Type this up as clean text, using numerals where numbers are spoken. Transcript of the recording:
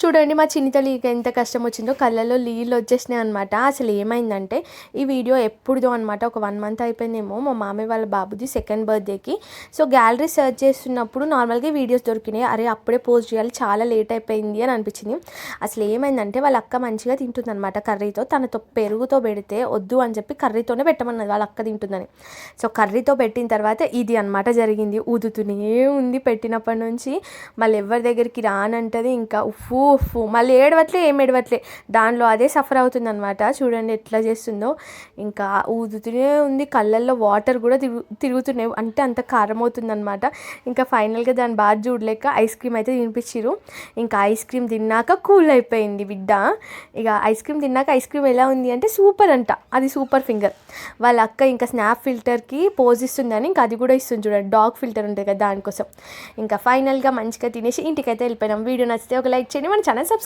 చూడండి మా చిన్ని తల్లికి ఎంత కష్టం వచ్చిందో, కళ్ళల్లో నీళ్ళు వచ్చేసినాయి అనమాట. అసలు ఏమైందంటే ఈ వీడియో ఎప్పుడుదో అనమాట, ఒక 1 మంత్ అయిపోయిందేమో మా మామయ్య వాళ్ళ బాబుది 2nd బర్త్డేకి. సో గ్యాలరీ సెర్చ్ చేస్తున్నప్పుడు నార్మల్గా వీడియోస్ దొరికినాయి. అరే అప్పుడే పోస్ట్ చేయాలి, చాలా లేట్ అయిపోయింది అని అనిపించింది. అసలు ఏమైందంటే వాళ్ళ అక్క మంచిగా తింటుందన్నమాట కర్రీతో, తనతో పెరుగుతో పెడితే వద్దు అని చెప్పి కర్రీతోనే పెట్టమన్నది, వాళ్ళ అక్క తింటుందని. సో కర్రీతో పెట్టిన తర్వాత ఇది అనమాట జరిగింది. ఊదుతూనే ఉంది పెట్టినప్పటి నుంచి, మళ్ళీ ఎవరి దగ్గరికి రానంటది. ఇంకా ఉఫ్ఫు ఉఫ్ఫు మళ్ళీ ఏడవట్లే, ఏం ఏడవట్లే, దానిలో అదే సఫర్ అవుతుంది అనమాట. చూడండి ఎట్లా చేస్తుందో, ఇంకా ఊదుతూనే ఉంది, కళ్ళల్లో వాటర్ కూడా తిరుగుతున్నాయి, అంటే అంత కారం అవుతుందన్నమాట. ఇంకా ఫైనల్గా దాన్ని బాగా చూడలేక ఐస్ క్రీమ్ అయితే తినిపించారు. ఇంకా ఐస్ క్రీమ్ తిన్నాక కూల్ అయిపోయింది బిడ్డ. ఇక ఐస్ క్రీమ్ తిన్నాక ఐస్ క్రీమ్ ఎలా ఉంది అంటే సూపర్ అంట, అది సూపర్ ఫింగర్. వాళ్ళ అక్క ఇంకా స్నాప్ ఫిల్టర్కి పోజ్ ఇస్తుందని ఇంకా అది కూడా ఇస్తుంది చూడండి, డాగ్ ఫిల్టర్ ఉంటుంది కదా దానికోసం. ఇంకా ఫైనల్గా మంచిగా తినేసి ఇంటికైతే వెళ్ళిపోయినాం. వీడియో నచ్చితే ఒక లైక్ చేయండి, మన ఛానల్ సబ్స్క్రైబ్